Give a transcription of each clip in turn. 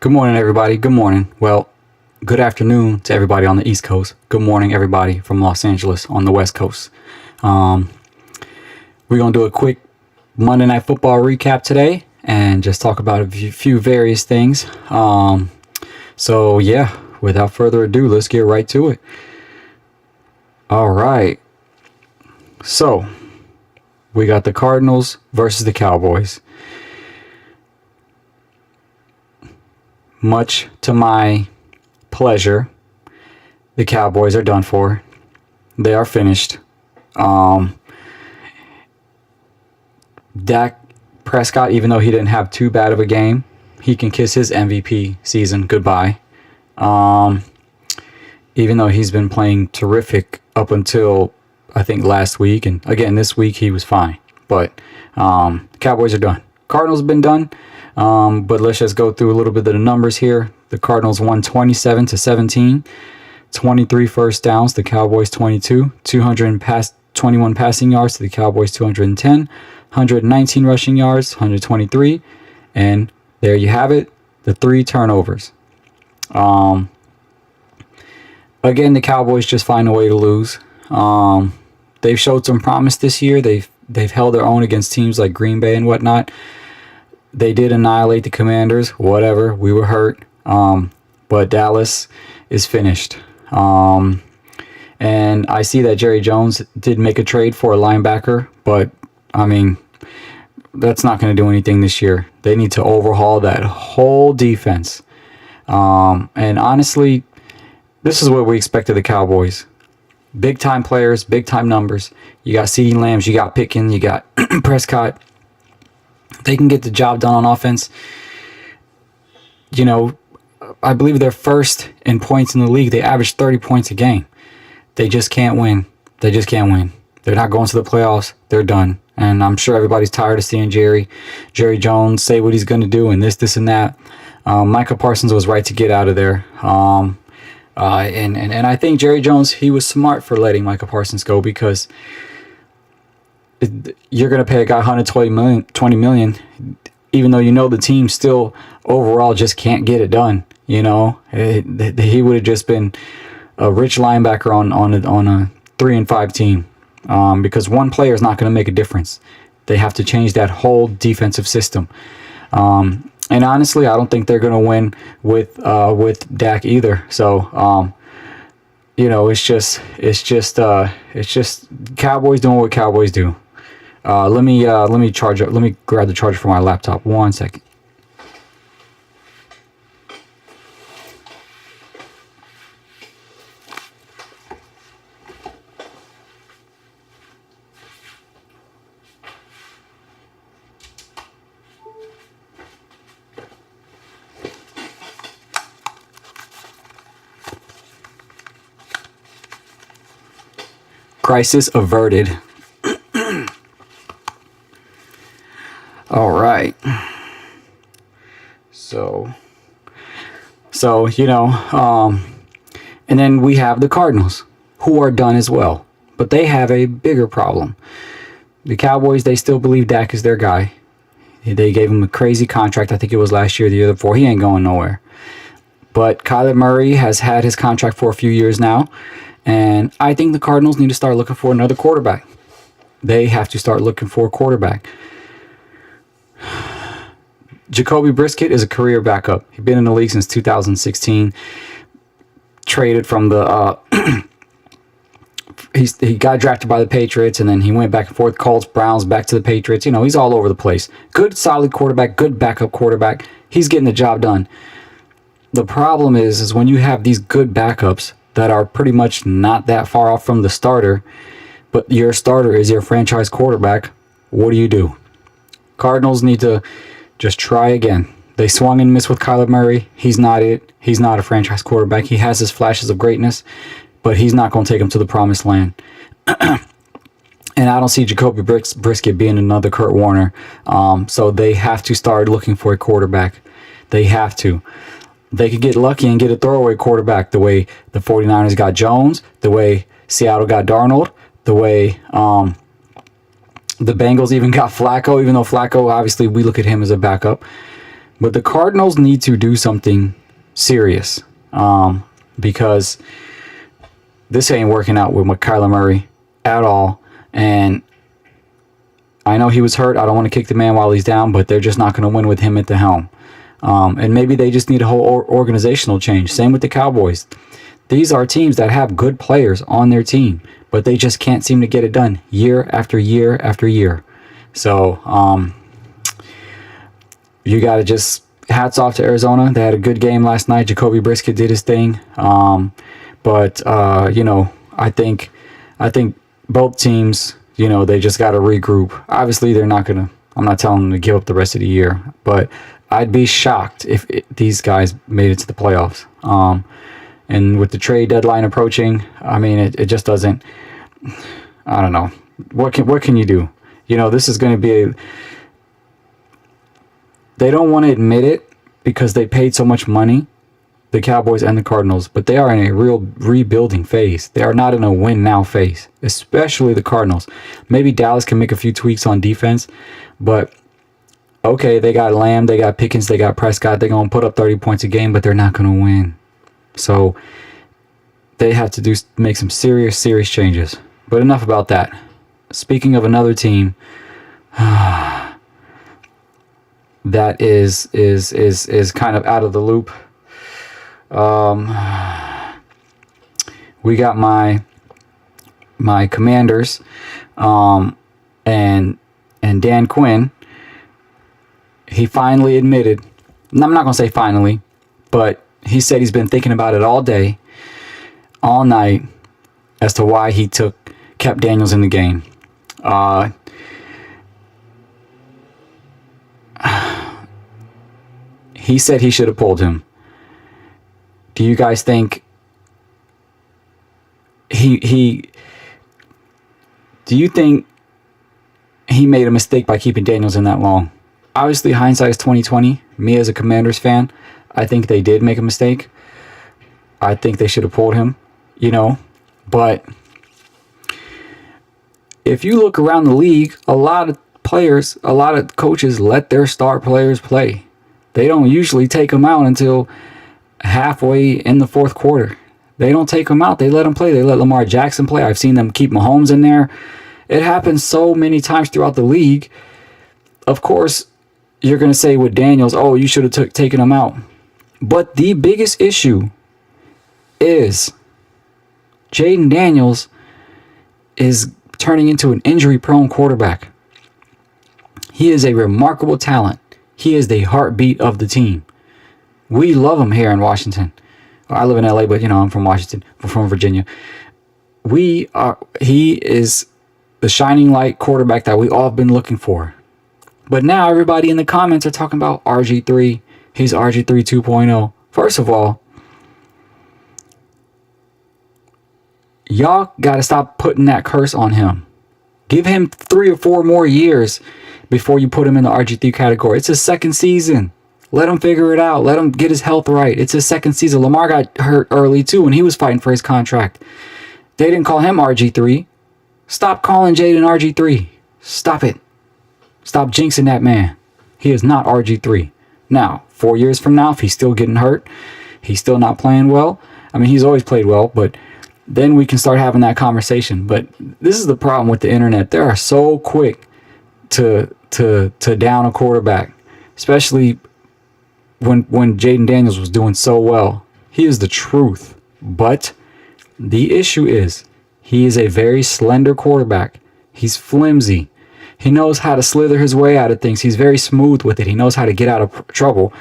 Good morning, everybody. Good morning. Well, good afternoon to everybody on the East Coast. Good morning, everybody from Los Angeles on the West Coast. We're going to do a quick Monday Night Football recap today and just talk about a few various things. So, yeah, without further ado, let's get right to it. All right. So, we got the Cardinals versus the Cowboys. Much to my pleasure, the Cowboys are done for. They are finished. Dak Prescott, even though he didn't have too bad of a game, he can kiss his MVP season goodbye. Even though he's been playing terrific up until, I think, last week. And again, this week he was fine. But Cowboys are done. Cardinals have been done. But let's just go through a little bit of the numbers here. The Cardinals won 27-17, 23 first downs. The Cowboys 22, 221 passing yards to the Cowboys 210, 119 rushing yards, 123, and there you have it. The 3 turnovers. Again, the Cowboys just find a way to lose. They've showed some promise this year. They've held their own against teams like Green Bay and whatnot. They did annihilate the Commanders. Whatever. We were hurt. But Dallas is finished. And I see that Jerry Jones did make a trade for a linebacker. But, I mean, that's not going to do anything this year. They need to overhaul that whole defense. And honestly, this is what we expect of the Cowboys. Big-time players, big-time numbers. You got CeeDee Lamb, you got Pickens, you got Prescott. They can get the job done on offense. You know, I believe they're first in points in the league. They average 30 points a game. They just can't win. They just can't win. They're not going to the playoffs. They're done. And I'm sure everybody's tired of seeing Jerry Jones say what he's going to do and this, and that. Micah Parsons was right to get out of there. And I think Jerry Jones, he was smart for letting Micah Parsons go because you're going to pay a guy $120 million, even though you know the team still overall just can't get it done. You know, he would have just been a rich linebacker on a 3-5 team, because one player is not going to make a difference. They have to change that whole defensive system. And honestly, I don't think they're going to win with Dak either. So, you know, it's just Cowboys doing what Cowboys do. Let me charge up. Let me grab the charger for my laptop. 1 second. Crisis averted. All right. So you know, and then we have the Cardinals, who are done as well, but they have a bigger problem. The Cowboys, they still believe Dak is their guy. They gave him a crazy contract. I think it was last year, the year before. He ain't going nowhere. But Kyler Murray has had his contract for a few years now, and I think the Cardinals need to start looking for another quarterback. They have to start looking for a quarterback. Jacoby Brissett is a career backup. He's been in the league since 2016. Traded from the he got drafted by the Patriots, and then he went back and forth, Colts, Browns, back to the Patriots. You know, he's all over the place. Good, solid quarterback, good backup quarterback. He's getting the job done. The problem is when you have these good backups that are pretty much not that far off from the starter, but your starter is your franchise quarterback, what do? Cardinals need to just try again. They swung and missed with Kyler Murray. He's not it. He's not a franchise quarterback. He has his flashes of greatness, but he's not going to take him to the promised land. And I don't see Jacoby Brissett being another Kurt Warner. So they have to start looking for a quarterback. They have to. They could get lucky and get a throwaway quarterback the way the 49ers got Jones, the way Seattle got Darnold, the way the Bengals even got Flacco, even though Flacco, obviously, we look at him as a backup. But the Cardinals need to do something serious, because this ain't working out with Kyler Murray at all. And I know he was hurt. I don't want to kick the man while he's down, but they're just not going to win with him at the helm. And maybe they just need a whole organizational change. Same with the Cowboys. These are teams that have good players on their team, but they just can't seem to get it done year after year after year. So you got to just hats off to Arizona. They had a good game last night. Jacoby Brissett did his thing. But I think both teams, they just got to regroup. Obviously, they're not going to, I'm not telling them to give up the rest of the year, but I'd be shocked if these guys made it to the playoffs. And with the trade deadline approaching, I mean, it just doesn't, I don't know. What can you do? This is going to be they don't want to admit it because they paid so much money, the Cowboys and the Cardinals, but they are in a real rebuilding phase. They are not in a win-now phase, especially the Cardinals. Maybe Dallas can make a few tweaks on defense, but okay, they got Lamb, they got Pickens, they got Prescott. They're going to put up 30 points a game, but they're not going to win. So they have to make some serious changes. But enough about that. Speaking of another team that is kind of out of the loop, we got my Commanders, and Dan Quinn. He finally admitted, I'm not going to say finally, but he said he's been thinking about it all day, all night, as to why he kept Daniels in the game. He said he should have pulled him. Do you guys think do you think he made a mistake by keeping Daniels in that long? Obviously, hindsight is 20/20. Me as a Commanders fan, I think they did make a mistake. I think they should have pulled him, But if you look around the league, a lot of players, a lot of coaches let their star players play. They don't usually take them out until halfway in the fourth quarter. They don't take them out. They let them play. They let Lamar Jackson play. I've seen them keep Mahomes in there. It happens so many times throughout the league. Of course, you're going to say with Daniels, oh, you should have taken him out. But the biggest issue is Jaden Daniels is turning into an injury-prone quarterback. He is a remarkable talent. He is the heartbeat of the team. We love him here in Washington. I live in LA, but I'm from Washington. I'm from Virginia. He is the shining light quarterback that we all have been looking for. But now everybody in the comments are talking about RG3. He's RG3 2.0. First of all, y'all got to stop putting that curse on him. Give him 3 or 4 more years before you put him in the RG3 category. It's his second season. Let him figure it out. Let him get his health right. It's his second season. Lamar got hurt early too when he was fighting for his contract. They didn't call him RG3. Stop calling Jaden RG3. Stop it. Stop jinxing that man. He is not RG3. Now, 4 years from now, if he's still getting hurt, he's still not playing well. I mean, he's always played well, but then we can start having that conversation. But this is the problem with the internet. They are so quick to down a quarterback, especially when Jaden Daniels was doing so well. He is the truth. But the issue is he is a very slender quarterback. He's flimsy. He knows how to slither his way out of things. He's very smooth with it. He knows how to get out of trouble,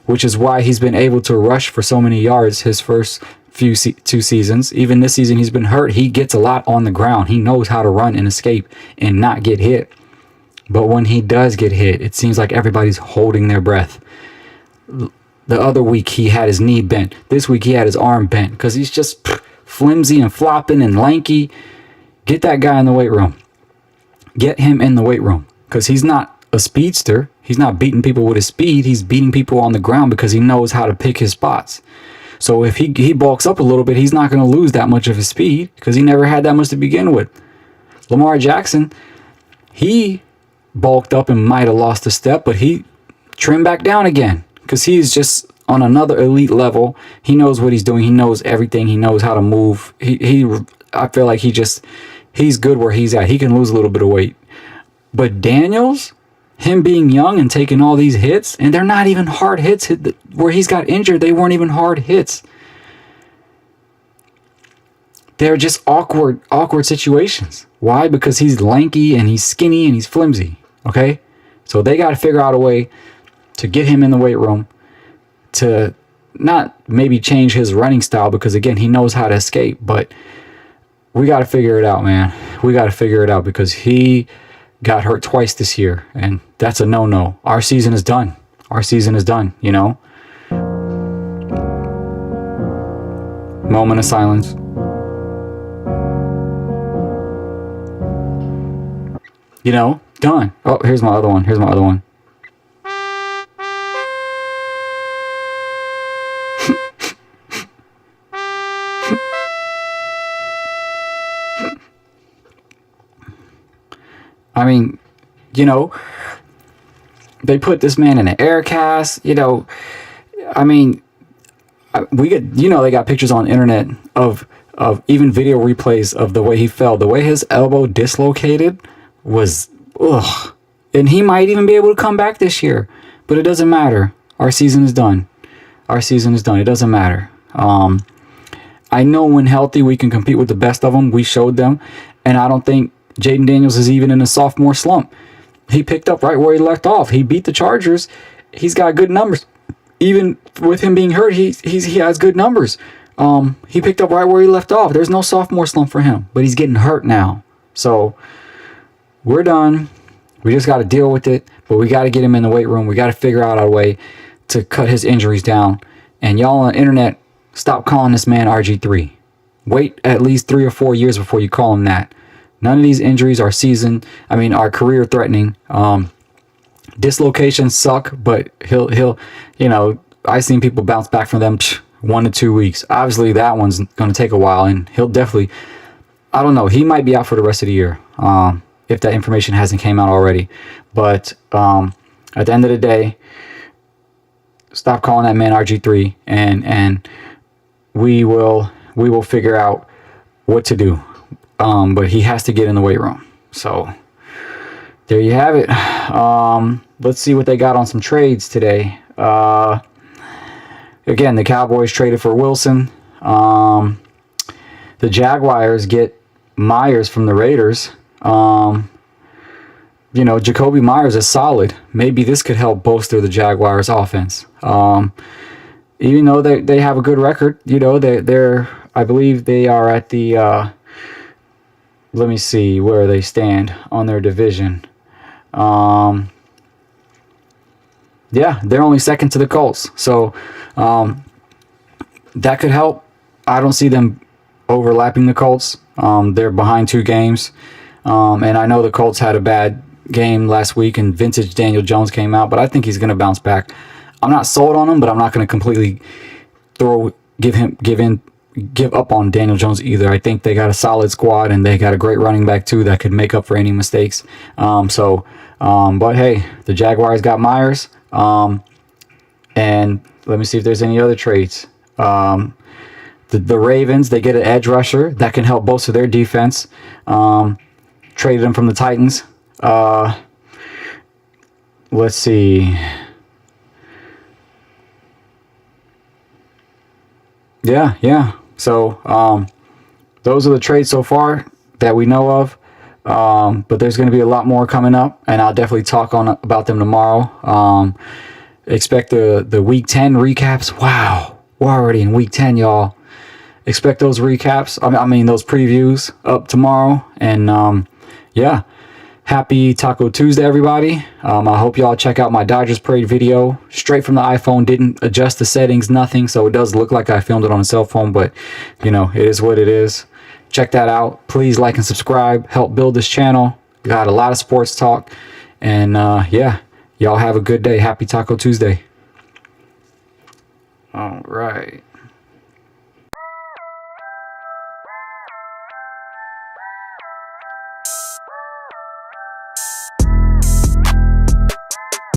which is why he's been able to rush for so many yards his first two seasons. Even this season, he's been hurt. He gets a lot on the ground. He knows how to run and escape and not get hit. But when he does get hit, it seems like everybody's holding their breath. The other week, he had his knee bent. This week, he had his arm bent because he's just flimsy and flopping and lanky. Get that guy in the weight room. Get him in the weight room because he's not a speedster. He's not beating people with his speed. He's beating people on the ground because he knows how to pick his spots. So if he bulks up a little bit, he's not going to lose that much of his speed because he never had that much to begin with. Lamar Jackson, he bulked up and might have lost a step, but he trimmed back down again because he's just on another elite level. He knows what he's doing. He knows everything. He knows how to move. I feel like he's good where he's at. He can lose a little bit of weight. But Daniels, him being young and taking all these hits, and they're not even hard hits. Where he's got injured, they weren't even hard hits. They're just awkward situations. Why? Because he's lanky and he's skinny and he's flimsy. Okay? So they got to figure out a way to get him in the weight room, to not maybe change his running style, because again, he knows how to escape, but we got to figure it out, man. We got to figure it out, because he got hurt twice this year, and that's a no-no. Our season is done. Our season is done, you know? Moment of silence. You know, done. Oh, here's my other one. Here's my other one. I mean, you know, they put this man in an air cast, you know. I mean, we get, you know, they got pictures on the internet of even video replays of the way he fell. The way his elbow dislocated was, ugh. And he might even be able to come back this year, but it doesn't matter. Our season is done. Our season is done. It doesn't matter. I know when healthy, we can compete with the best of them. We showed them. And I don't think Jaden Daniels is even in a sophomore slump. He picked up right where he left off. He beat the Chargers. He's got good numbers. Even with him being hurt, he has good numbers. He picked up right where he left off. There's no sophomore slump for him, but he's getting hurt now. So we're done. We just got to deal with it, but we got to get him in the weight room. We got to figure out a way to cut his injuries down. And y'all on the internet, stop calling this man RG3. Wait at least 3 or 4 years before you call him that. None of these injuries are are career threatening. Dislocations suck, but he'll, you know, I've seen people bounce back from them 1 to 2 weeks. Obviously that one's going to take a while, and he'll definitely, I don't know, he might be out for the rest of the year. If that information hasn't came out already. But at the end of the day, stop calling that man RG3, and we will figure out what to do. But he has to get in the weight room. So there you have it. Let's see what they got on some trades today. Again, the Cowboys traded for Wilson. The Jaguars get Myers from the Raiders. You know, Jacoby Myers is solid. Maybe this could help bolster the Jaguars offense. Even though they have a good record, you know, they're I believe they are at the let me see where they stand on their division. Yeah, they're only second to the Colts. So that could help. I don't see them overlapping the Colts. They're behind 2 games. And I know the Colts had a bad game last week and vintage Daniel Jones came out, but I think he's going to bounce back. I'm not sold on him, but I'm not going to completely give up on Daniel Jones either. I think they got a solid squad, and they got a great running back too that could make up for any mistakes. But hey, the Jaguars got Myers. And let me see if there's any other trades. The Ravens, they get an edge rusher that can help bolster their defense. Traded him from the Titans. Let's see. Yeah. So those are the trades so far that we know of. But there's going to be a lot more coming up, and I'll definitely talk about them tomorrow. Expect the Week 10 recaps. Wow, we're already in Week 10, y'all. Expect those recaps. I mean those previews up tomorrow. And yeah, happy Taco Tuesday, everybody. I hope y'all check out my Dodgers Parade video straight from the iPhone. Didn't adjust the settings, nothing, so it does look like I filmed it on a cell phone, but you know, it is what it is. Check that out. Please like and subscribe. Help build this channel. Got a lot of sports talk. And yeah, y'all have a good day. Happy Taco Tuesday. All right.